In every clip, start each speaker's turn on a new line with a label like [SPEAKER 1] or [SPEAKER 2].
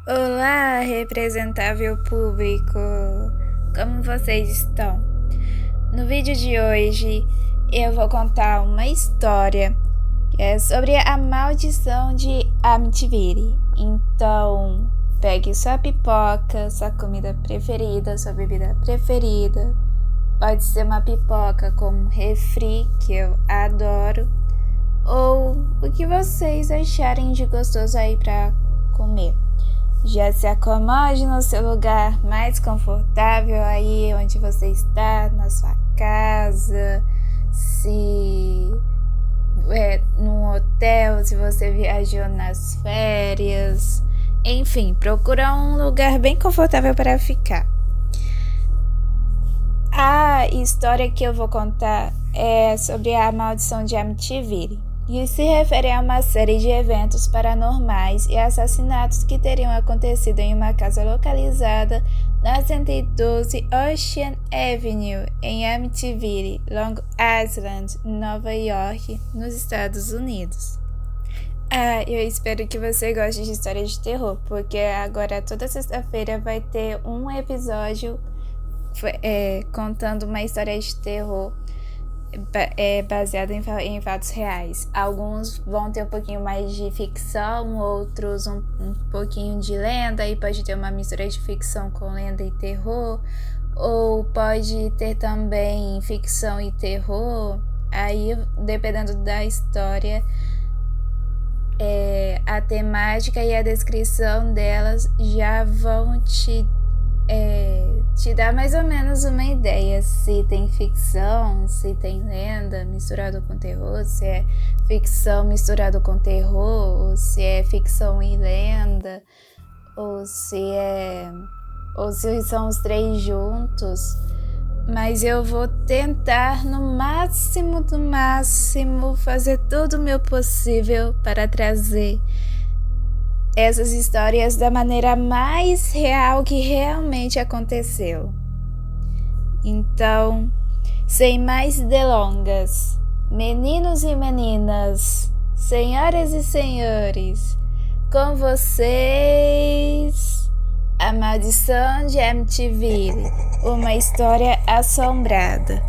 [SPEAKER 1] Olá, representável público! Como vocês estão? No vídeo de hoje eu vou contar uma história que é sobre a maldição de Amityville. Então, pegue sua pipoca, sua comida preferida, sua bebida preferida. Pode ser uma pipoca com refri, que eu adoro, ou o que vocês acharem de gostoso aí pra comer. Já se acomode no seu lugar mais confortável aí onde você está, na sua casa, se é num hotel, se você viajou nas férias. Enfim, procura um lugar bem confortável para ficar. A história que eu vou contar é sobre a maldição de Amityville. E se refere a uma série de eventos paranormais e assassinatos que teriam acontecido em uma casa localizada na 112 Ocean Avenue, em Amityville, Long Island, Nova York, nos Estados Unidos. Eu espero que você goste de histórias de terror, porque agora toda sexta-feira vai ter um episódio contando uma história de terror baseado em fatos reais. Alguns vão ter um pouquinho mais de ficção, outros um pouquinho de lenda, e pode ter uma mistura de ficção com lenda e terror, ou pode ter também ficção e terror. Aí, dependendo da história, a temática e a descrição delas já vão te dar mais ou menos uma ideia se tem ficção, se tem lenda misturado com terror, se é ficção misturado com terror, ou se é ficção e lenda, ou se são os três juntos. Mas eu vou tentar no máximo do máximo fazer todo o meu possível para trazer essas histórias da maneira mais real que realmente aconteceu. Então, sem mais delongas, meninos e meninas, senhoras e senhores, com vocês, A Maldição de Amityville, uma história assombrada.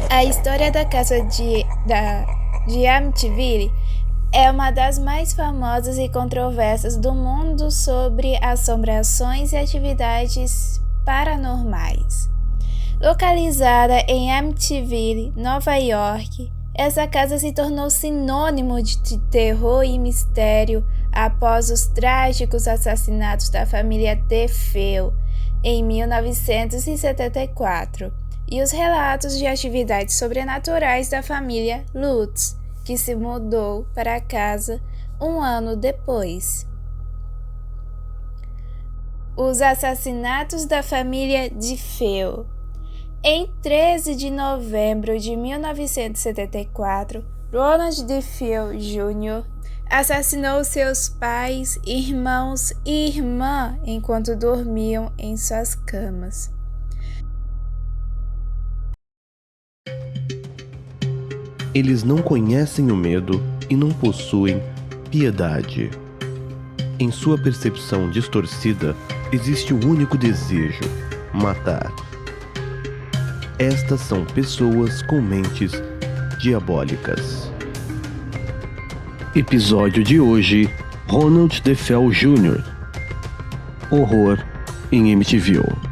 [SPEAKER 1] A história da casa de Amityville é uma das mais famosas e controversas do mundo sobre assombrações e atividades paranormais. Localizada em Amityville, Nova York, essa casa se tornou sinônimo de terror e mistério após os trágicos assassinatos da família DeFeo em 1974 e os relatos de atividades sobrenaturais da família Lutz, que se mudou para a casa um ano depois. Os assassinatos da família DeFeo. Em 13 de novembro de 1974, Ronald DeFeo Jr. assassinou seus pais, irmãos e irmã enquanto dormiam em suas camas.
[SPEAKER 2] Eles não conhecem o medo e não possuem piedade. Em sua percepção distorcida, existe o único desejo: matar. Estas são pessoas com mentes diabólicas. Episódio de hoje: Ronald DeFeo Jr. Horror em Amityville.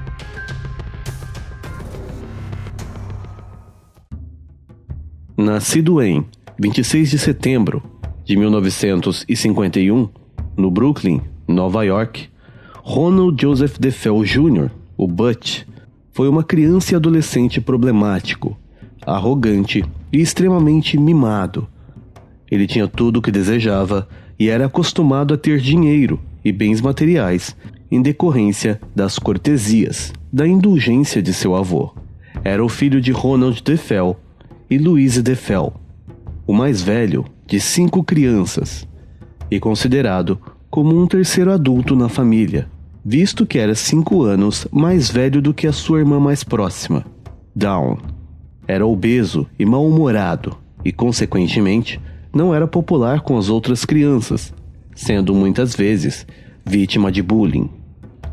[SPEAKER 2] Nascido em 26 de setembro de 1951, no Brooklyn, Nova York, Ronald Joseph DeFeo Jr., o Butch, foi uma criança e adolescente problemático, arrogante e extremamente mimado. Ele tinha tudo o que desejava e era acostumado a ter dinheiro e bens materiais em decorrência das cortesias, da indulgência de seu avô. Era o filho de Ronald DeFeo e Louise DeFeo, o mais velho de 5 crianças, e considerado como um terceiro adulto na família, visto que era 5 anos mais velho do que a sua irmã mais próxima, Dawn. Era obeso e mal-humorado, e consequentemente não era popular com as outras crianças, sendo muitas vezes vítima de bullying.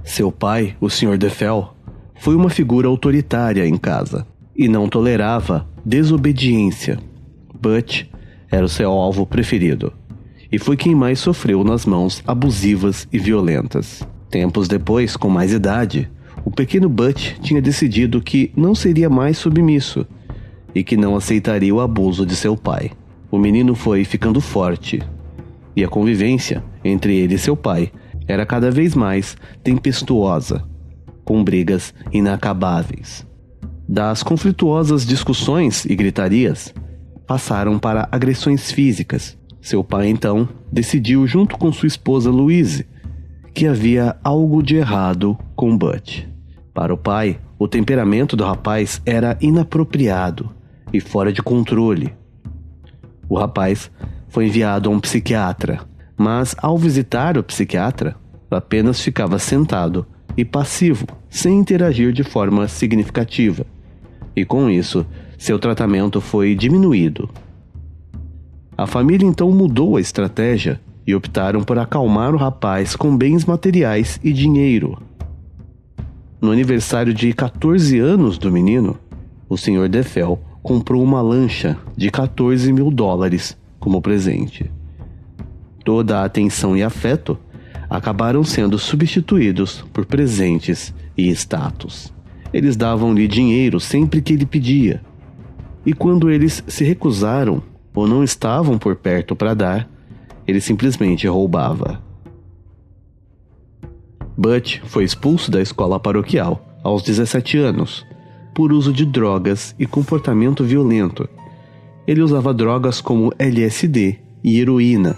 [SPEAKER 2] Seu pai, o Sr. DeFell, foi uma figura autoritária em casa e não tolerava desobediência. Butch era o seu alvo preferido e foi quem mais sofreu nas mãos abusivas e violentas. Tempos depois, com mais idade, o pequeno Butch tinha decidido que não seria mais submisso e que não aceitaria o abuso de seu pai. O menino foi ficando forte e a convivência entre ele e seu pai era cada vez mais tempestuosa, com brigas inacabáveis. Das conflituosas discussões e gritarias, passaram para agressões físicas. Seu pai, então, decidiu, junto com sua esposa Louise, que havia algo de errado com Butch. Para o pai, o temperamento do rapaz era inapropriado e fora de controle. O rapaz foi enviado a um psiquiatra, mas ao visitar o psiquiatra, apenas ficava sentado e passivo, sem interagir de forma significativa. E com isso, seu tratamento foi diminuído. A família então mudou a estratégia e optaram por acalmar o rapaz com bens materiais e dinheiro. No aniversário de 14 anos do menino, o Sr. DeFell comprou uma lancha de $14 mil como presente. Toda a atenção e afeto acabaram sendo substituídos por presentes e status. Eles davam-lhe dinheiro sempre que ele pedia, e quando eles se recusaram ou não estavam por perto para dar, ele simplesmente roubava. Butch foi expulso da escola paroquial aos 17 anos, por uso de drogas e comportamento violento. Ele usava drogas como LSD e heroína.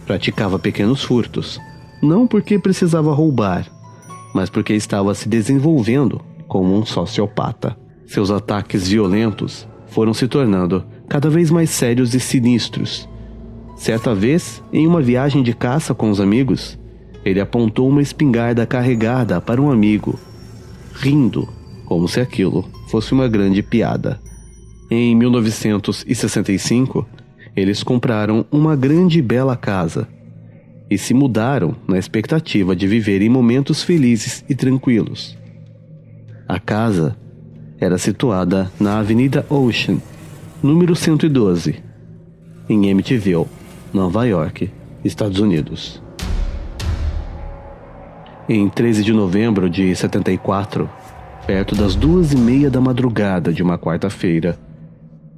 [SPEAKER 2] Praticava pequenos furtos, não porque precisava roubar, mas porque estava se desenvolvendo como um sociopata. Seus ataques violentos foram se tornando cada vez mais sérios e sinistros. Certa vez, em uma viagem de caça com os amigos, ele apontou uma espingarda carregada para um amigo, rindo, como se aquilo fosse uma grande piada. Em 1965, eles compraram uma grande e bela casa e se mudaram na expectativa de viver em momentos felizes e tranquilos. A casa era situada na Avenida Ocean, número 112, em Amityville, Nova York, Estados Unidos. Em 13 de novembro de 74, perto das 2:30 da madrugada de uma quarta-feira,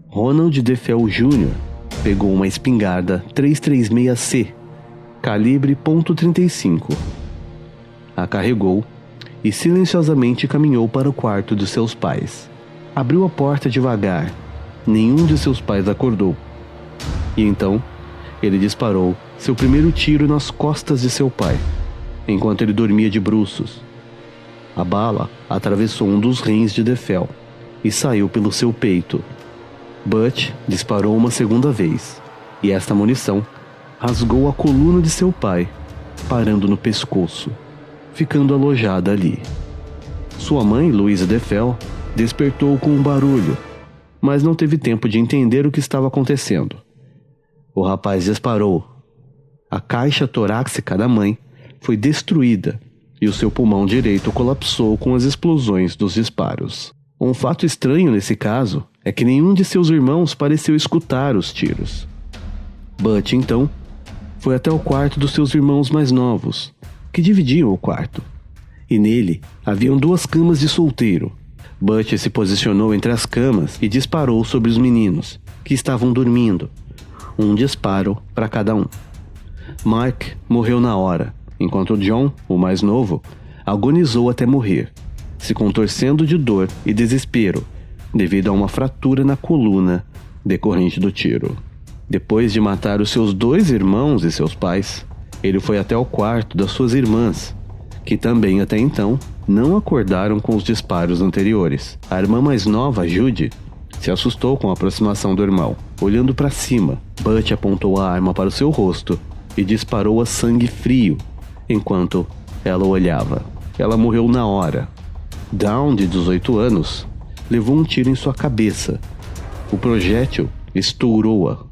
[SPEAKER 2] Ronald DeFell Jr. pegou uma espingarda 336C, calibre .35, a carregou e silenciosamente caminhou para o quarto de seus pais. Abriu a porta devagar, nenhum de seus pais acordou, e então ele disparou seu primeiro tiro nas costas de seu pai, enquanto ele dormia de bruços. A bala atravessou um dos rins de DeFell e saiu pelo seu peito. Butch disparou uma segunda vez, e esta munição rasgou a coluna de seu pai, parando no pescoço, ficando alojada ali. Sua mãe, Louise DeFell, despertou com um barulho, mas não teve tempo de entender o que estava acontecendo. O rapaz disparou. A caixa torácica da mãe foi destruída e o seu pulmão direito colapsou com as explosões dos disparos. Um fato estranho nesse caso é que nenhum de seus irmãos pareceu escutar os tiros. Butch, então, foi até o quarto dos seus irmãos mais novos, que dividiam o quarto, e nele haviam 2 camas de solteiro. Butch se posicionou entre as camas e disparou sobre os meninos, que estavam dormindo. Um disparo para cada um. Mark morreu na hora, enquanto John, o mais novo, agonizou até morrer, se contorcendo de dor e desespero, devido a uma fratura na coluna decorrente do tiro. Depois de matar os seus 2 irmãos e seus pais, ele foi até o quarto das suas irmãs, que também até então não acordaram com os disparos anteriores. A irmã mais nova, Judy, se assustou com a aproximação do irmão. Olhando para cima, Butch apontou a arma para o seu rosto e disparou a sangue frio, enquanto ela olhava. Ela morreu na hora. Dawn, de 18 anos, levou um tiro em sua cabeça. O projétil estourou-a,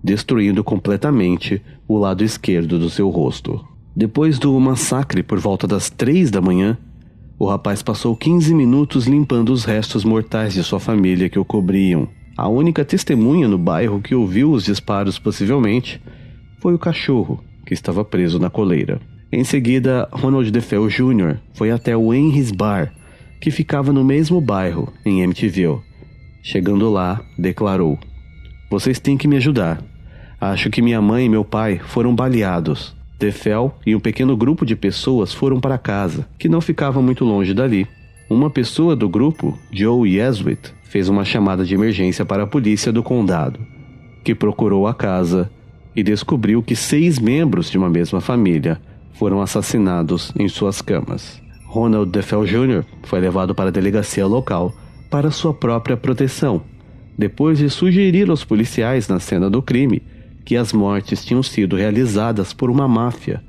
[SPEAKER 2] destruindo completamente o lado esquerdo do seu rosto. Depois do massacre por volta das 3 da manhã, o rapaz passou 15 minutos limpando os restos mortais de sua família que o cobriam. A única testemunha no bairro que ouviu os disparos possivelmente foi o cachorro, que estava preso na coleira. Em seguida, Ronald DeFeo Jr. foi até o Henry's Bar, que ficava no mesmo bairro, em Amityville. Chegando lá, declarou: "Vocês têm que me ajudar. Acho que minha mãe e meu pai foram baleados." DeFeo e um pequeno grupo de pessoas foram para casa, que não ficava muito longe dali. Uma pessoa do grupo, Joe Yesuit, fez uma chamada de emergência para a polícia do condado, que procurou a casa e descobriu que 6 membros de uma mesma família foram assassinados em suas camas. Ronald DeFeo Jr. foi levado para a delegacia local para sua própria proteção, depois de sugerir aos policiais na cena do crime que as mortes tinham sido realizadas por uma máfia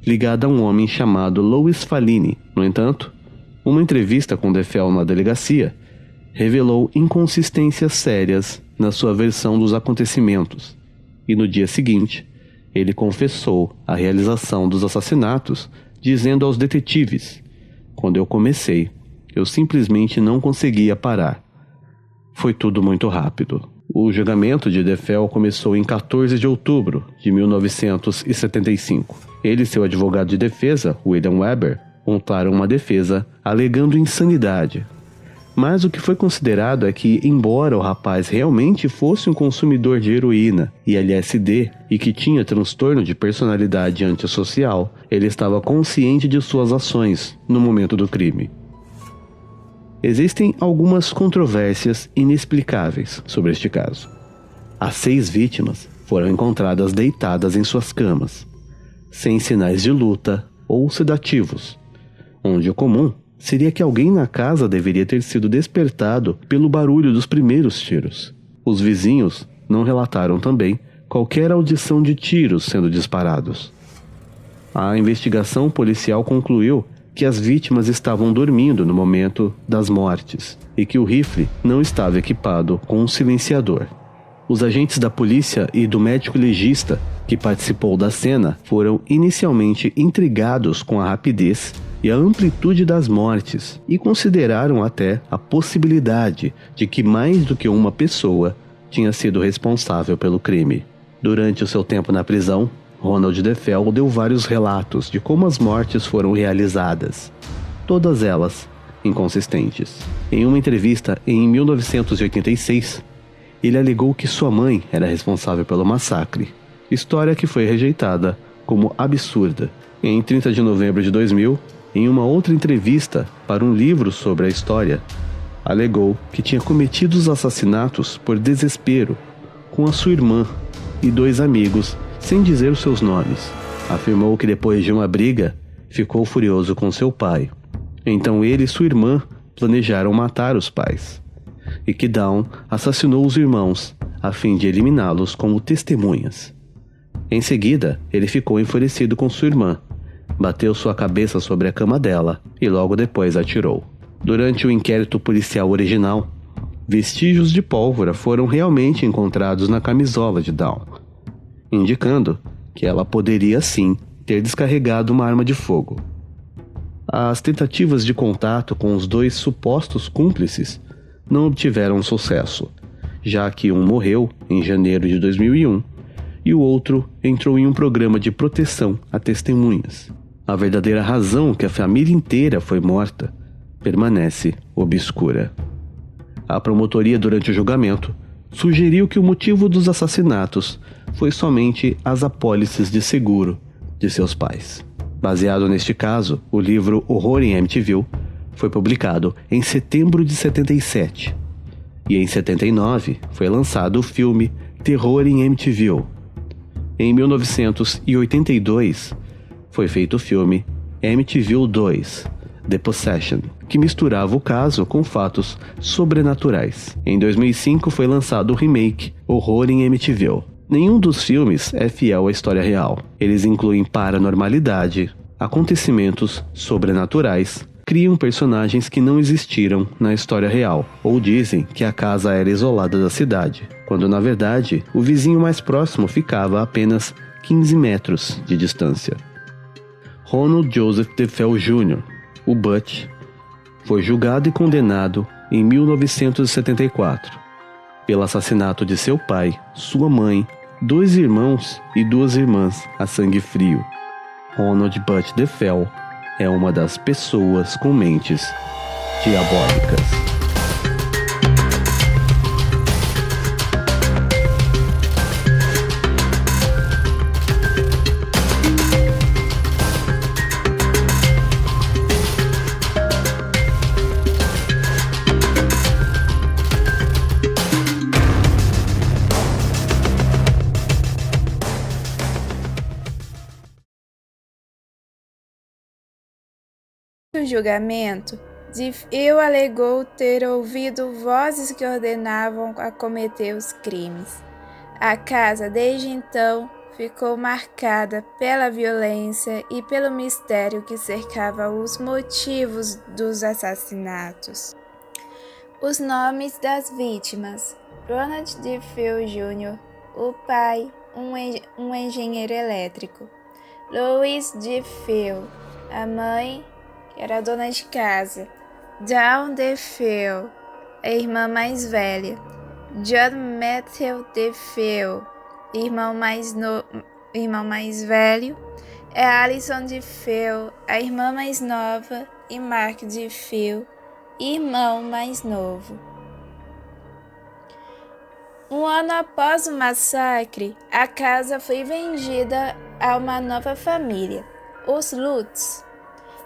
[SPEAKER 2] ligada a um homem chamado Louis Fallini. No entanto, uma entrevista com DeFeo na delegacia revelou inconsistências sérias na sua versão dos acontecimentos, e no dia seguinte, ele confessou a realização dos assassinatos, dizendo aos detetives: "Quando eu comecei, eu simplesmente não conseguia parar. Foi tudo muito rápido." O julgamento de DeFeo começou em 14 de outubro de 1975. Ele e seu advogado de defesa, William Weber, montaram uma defesa alegando insanidade. Mas o que foi considerado é que, embora o rapaz realmente fosse um consumidor de heroína e LSD e que tinha transtorno de personalidade antissocial, ele estava consciente de suas ações no momento do crime. Existem algumas controvérsias inexplicáveis sobre este caso. As 6 vítimas foram encontradas deitadas em suas camas, sem sinais de luta ou sedativos, onde o comum seria que alguém na casa deveria ter sido despertado pelo barulho dos primeiros tiros. Os vizinhos não relataram também qualquer audição de tiros sendo disparados. A investigação policial concluiu que as vítimas estavam dormindo no momento das mortes e que o rifle não estava equipado com um silenciador. Os agentes da polícia e do médico legista que participou da cena foram inicialmente intrigados com a rapidez e a amplitude das mortes e consideraram até a possibilidade de que mais do que uma pessoa tinha sido responsável pelo crime. Durante o seu tempo na prisão, Ronald DeFeo deu vários relatos de como as mortes foram realizadas, todas elas inconsistentes. Em uma entrevista em 1986, ele alegou que sua mãe era responsável pelo massacre, história que foi rejeitada como absurda. Em 30 de novembro de 2000, em uma outra entrevista para um livro sobre a história, alegou que tinha cometido os assassinatos por desespero com a sua irmã e 2 amigos, sem dizer os seus nomes. Afirmou que depois de uma briga, ficou furioso com seu pai. Então ele e sua irmã planejaram matar os pais, e que Dawn assassinou os irmãos a fim de eliminá-los como testemunhas. Em seguida, ele ficou enfurecido com sua irmã, bateu sua cabeça sobre a cama dela e logo depois atirou. Durante o inquérito policial original, vestígios de pólvora foram realmente encontrados na camisola de Dawn, indicando que ela poderia sim ter descarregado uma arma de fogo. As tentativas de contato com os 2 supostos cúmplices não obtiveram sucesso, já que um morreu em janeiro de 2001 e o outro entrou em um programa de proteção a testemunhas. A verdadeira razão que a família inteira foi morta permanece obscura. A promotoria, durante o julgamento, sugeriu que o motivo dos assassinatos foi somente as apólices de seguro de seus pais. Baseado neste caso, o livro Horror em Amityville foi publicado em setembro de 77. E em 79 foi lançado o filme Terror em Amityville. Em 1982 foi feito o filme Amityville 2, The Possession, que misturava o caso com fatos sobrenaturais. Em 2005 foi lançado o remake Horror em Amityville. Nenhum dos filmes é fiel à história real. Eles incluem paranormalidade, acontecimentos sobrenaturais, criam personagens que não existiram na história real, ou dizem que a casa era isolada da cidade, quando na verdade o vizinho mais próximo ficava a apenas 15 metros de distância. Ronald Joseph DeFeo Jr., o Butch, foi julgado e condenado em 1974 pelo assassinato de seu pai, sua mãe, 2 irmãos e 2 irmãs a sangue frio. Ronald Butch DeFeo é uma das pessoas com mentes diabólicas.
[SPEAKER 1] No julgamento, DeFeo alegou ter ouvido vozes que ordenavam a cometer os crimes. A casa, desde então, ficou marcada pela violência e pelo mistério que cercava os motivos dos assassinatos. Os nomes das vítimas: Ronald DeFeo Jr., o pai, um engenheiro elétrico; Louis DeFeo, a mãe, que era dona de casa; Dawn DeFeo, a irmã mais velha; John Matthew DeFeo, irmão mais velho; Alison DeFeo, a irmã mais nova; e Mark DeFeo, irmão mais novo. Um ano após o massacre, a casa foi vendida a uma nova família, os Lutz.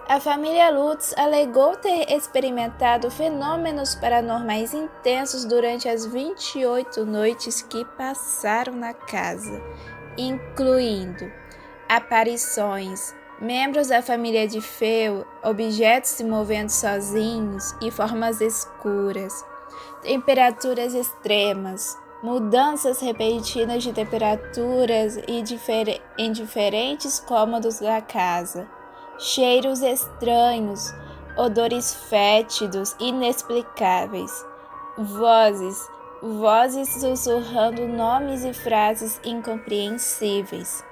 [SPEAKER 1] A família Lutz alegou ter experimentado fenômenos paranormais intensos durante as 28 noites que passaram na casa, incluindo aparições, membros da família DeFeo, objetos se movendo sozinhos e formas escuras, temperaturas extremas, mudanças repentinas de temperaturas em diferentes cômodos da casa, cheiros estranhos, odores fétidos inexplicáveis, vozes sussurrando nomes e frases incompreensíveis.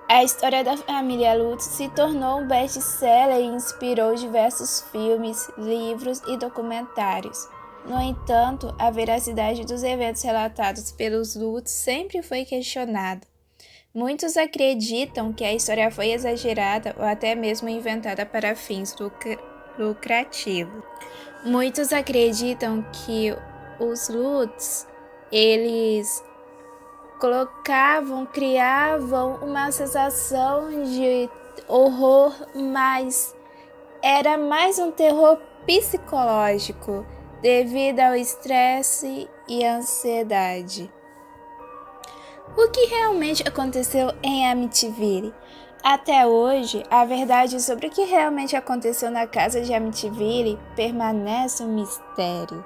[SPEAKER 1] A história da família Lutz se tornou um best-seller e inspirou diversos filmes, livros e documentários. No entanto, a veracidade dos eventos relatados pelos Lutz sempre foi questionada. Muitos acreditam que a história foi exagerada ou até mesmo inventada para fins lucrativos. Muitos acreditam que os Lutz, eles criavam uma sensação de horror, mas era mais um terror psicológico devido ao estresse e ansiedade. O que realmente aconteceu em Amityville? Até hoje, a verdade sobre o que realmente aconteceu na casa de Amityville permanece um mistério.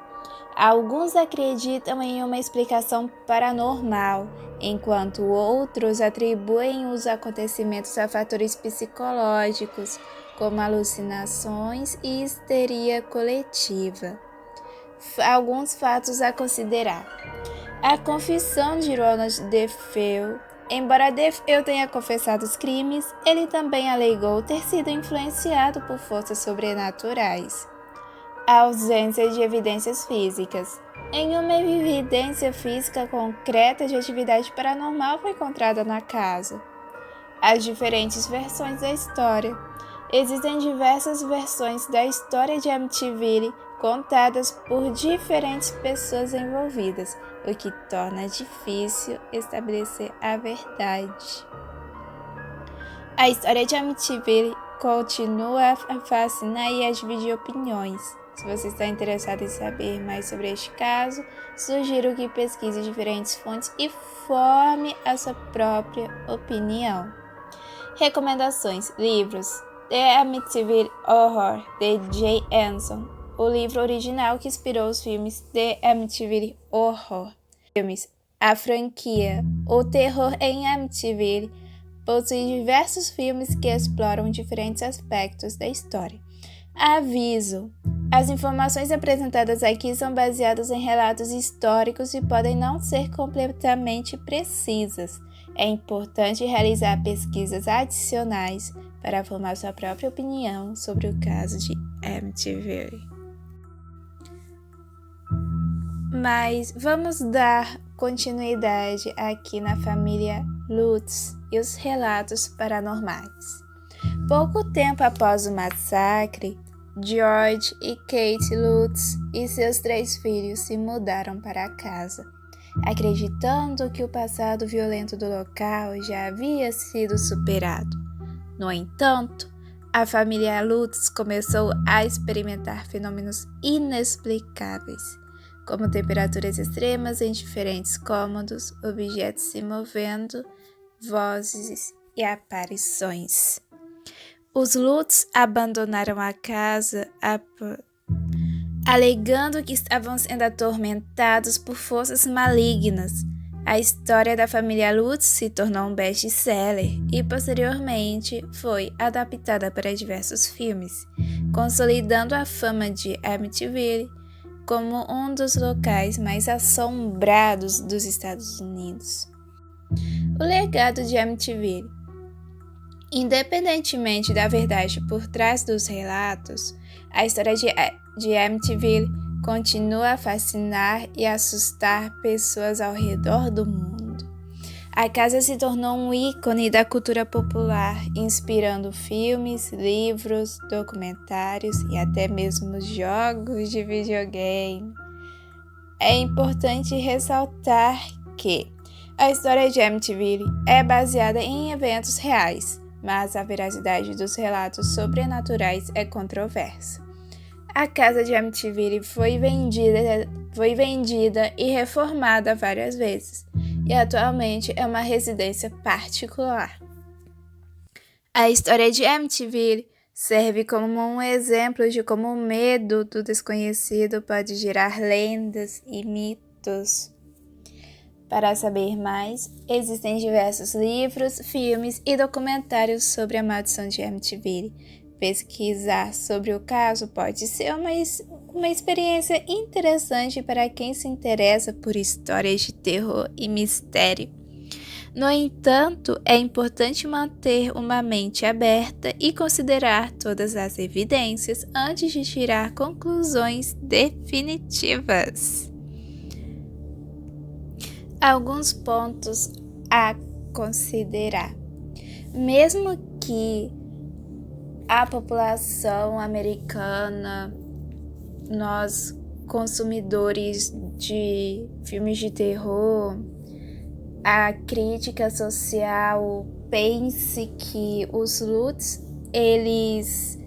[SPEAKER 1] Alguns acreditam em uma explicação paranormal, enquanto outros atribuem os acontecimentos a fatores psicológicos, como alucinações e histeria coletiva. Alguns fatos a considerar. A confissão de Ronald DeFeo. Embora DeFeo tenha confessado os crimes, ele também alegou ter sido influenciado por forças sobrenaturais. A ausência de evidências físicas. Nenhuma evidência física concreta de atividade paranormal foi encontrada na casa. As diferentes versões da história. Existem diversas versões da história de Amityville contadas por diferentes pessoas envolvidas, o que torna difícil estabelecer a verdade. A história de Amityville continua a fascinar e a dividir opiniões. Se você está interessado em saber mais sobre este caso, sugiro que pesquise diferentes fontes e forme a sua própria opinião. Recomendações: livros: The Amityville Horror, de Jay Anson, o livro original que inspirou os filmes The Amityville Horror. Filmes: a franquia O Terror em Amityville possui diversos filmes que exploram diferentes aspectos da história. Aviso: as informações apresentadas aqui são baseadas em relatos históricos e podem não ser completamente precisas. é importante realizar pesquisas adicionais para formar sua própria opinião sobre o caso de Amityville. Mas vamos dar continuidade aqui na família Lutz e os relatos paranormais. Pouco tempo após o massacre, George e Kate Lutz e seus 3 filhos se mudaram para a casa, acreditando que o passado violento do local já havia sido superado. No entanto, a família Lutz começou a experimentar fenômenos inexplicáveis, como temperaturas extremas em diferentes cômodos, objetos se movendo, vozes e aparições. Os Lutz abandonaram a casa alegando que estavam sendo atormentados por forças malignas. A história da família Lutz se tornou um best-seller e posteriormente foi adaptada para diversos filmes, consolidando a fama de Amityville como um dos locais mais assombrados dos Estados Unidos. O legado de Amityville. Independentemente da verdade por trás dos relatos, a história de Amityville continua a fascinar e assustar pessoas ao redor do mundo. A casa se tornou um ícone da cultura popular, inspirando filmes, livros, documentários e até mesmo jogos de videogame. É importante ressaltar que a história de Amityville é baseada em eventos reais, mas a veracidade dos relatos sobrenaturais é controversa. A casa de Amityville foi vendida e reformada várias vezes, e atualmente é uma residência particular. A história de Amityville serve como um exemplo de como o medo do desconhecido pode gerar lendas e mitos. Para saber mais, existem diversos livros, filmes e documentários sobre a maldição de Amityville. Pesquisar sobre o caso pode ser uma experiência interessante para quem se interessa por histórias de terror e mistério. No entanto, é importante manter uma mente aberta e considerar todas as evidências antes de tirar conclusões definitivas. Alguns pontos a considerar. Mesmo que a população americana, nós consumidores de filmes de terror, a crítica social pense que os Lutz, eles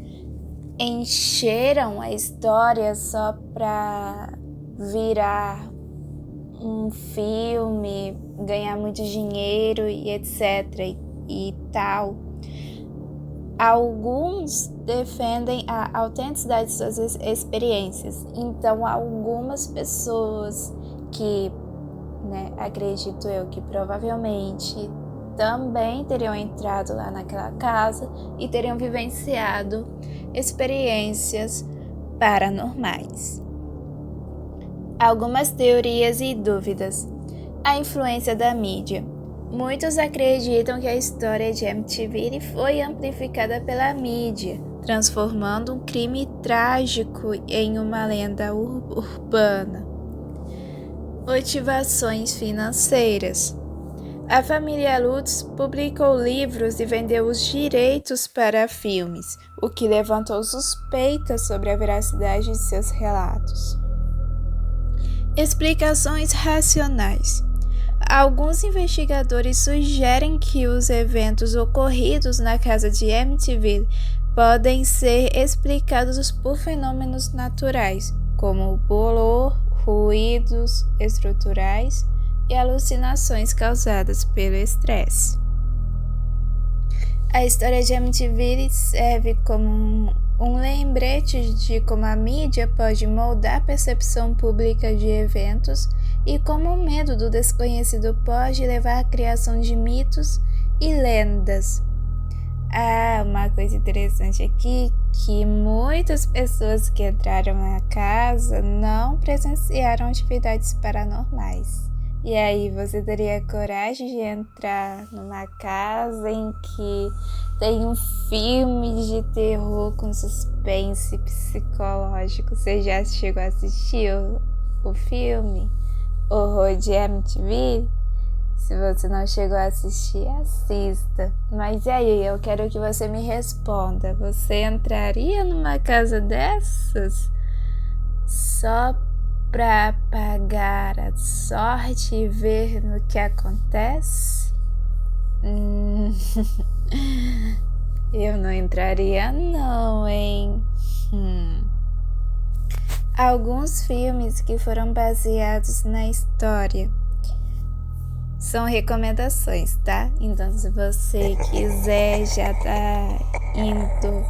[SPEAKER 1] encheram a história só para virar um filme, ganhar muito dinheiro e etc. e tal. Alguns defendem a autenticidade de suas experiências. Então, algumas pessoas que, acredito eu, que provavelmente também teriam entrado lá naquela casa e teriam vivenciado experiências paranormais. Algumas teorias e dúvidas. A influência da mídia. Muitos acreditam que a história de Amityville foi amplificada pela mídia, transformando um crime trágico em uma lenda urbana. Motivações financeiras. A família Lutz publicou livros e vendeu os direitos para filmes, o que levantou suspeitas sobre a veracidade de seus relatos. Explicações racionais. Alguns investigadores sugerem que os eventos ocorridos na casa de Amityville podem ser explicados por fenômenos naturais, como bolor, ruídos estruturais e alucinações causadas pelo estresse. A história de Amityville serve como um lembrete de como a mídia pode moldar a percepção pública de eventos e como o medo do desconhecido pode levar à criação de mitos e lendas. Uma coisa interessante aqui, que muitas pessoas que entraram na casa não presenciaram atividades paranormais. E aí, você teria coragem de entrar numa casa em que tem um filme de terror com suspense psicológico? Você já chegou a assistir o filme Horror de MTV? Se você não chegou a assistir, assista. Mas e aí, eu quero que você me responda. Você entraria numa casa dessas só pra apagar a sorte e ver no que acontece? Eu não entraria não, hein? Alguns filmes que foram baseados na história são recomendações, tá? Então, se você quiser já tá indo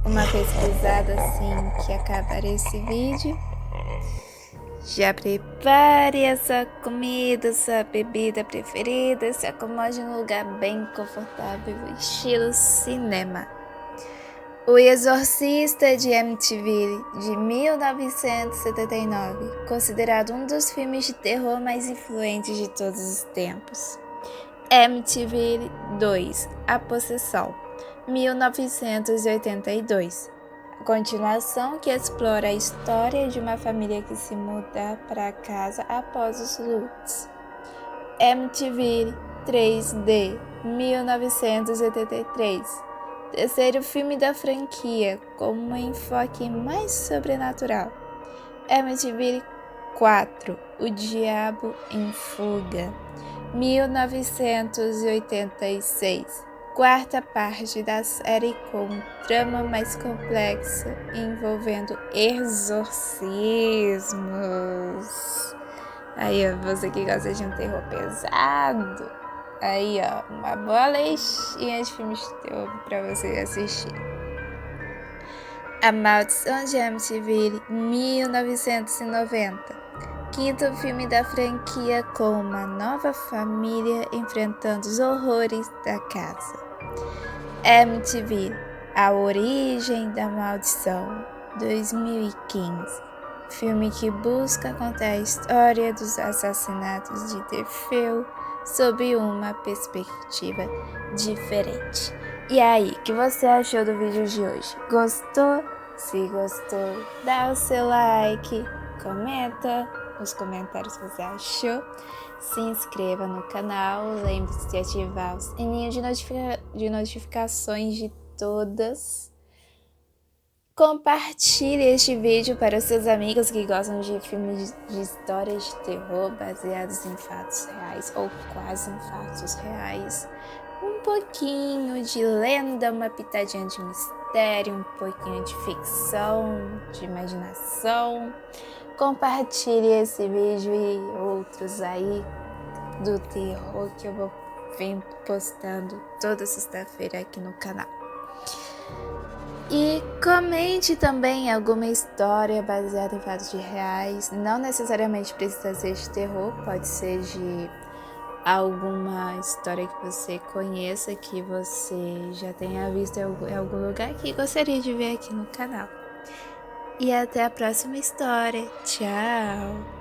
[SPEAKER 1] uma pesquisada assim que acabar esse vídeo, já prepare a sua comida, sua bebida preferida, se acomode num lugar bem confortável, estilo cinema. O Exorcista de MTV, de 1979, considerado um dos filmes de terror mais influentes de todos os tempos. MTV 2, A Possessão, 1982. A continuação que explora a história de uma família que se muda para casa após os lutos. MTV 3D, 1983. Terceiro filme da franquia, com um enfoque mais sobrenatural. MTV 4, O Diabo em Fuga, 1986. Quarta parte da série com um trama mais complexo envolvendo exorcismos. Aí, ó, você que gosta de um terror pesado, aí, ó, uma boa listinha de filmes de terror pra você assistir. A Maldição de MTV, 1990. Quinto filme da franquia com uma nova família enfrentando os horrores da casa. MTV, A Origem da Maldição, 2015. Filme que busca contar a história dos assassinatos de Defeu sob uma perspectiva diferente. E aí, o que você achou do vídeo de hoje? Gostou? Se gostou, dá o seu like, comenta nos comentários o que você achou, se inscreva no canal, lembre-se de ativar o sininho de notificações de todas. Compartilhe este vídeo para os seus amigos que gostam de filmes de histórias de terror baseados em fatos reais ou quase em fatos reais. Um pouquinho de lenda, uma pitadinha de mistério, um pouquinho de ficção, de imaginação. Compartilhe esse vídeo e outros aí do terror que eu vou vir postando toda sexta-feira aqui no canal. E comente também alguma história baseada em fatos reais. Não necessariamente precisa ser de terror, pode ser de alguma história que você conheça, que você já tenha visto em algum lugar que gostaria de ver aqui no canal. E até a próxima história. Tchau!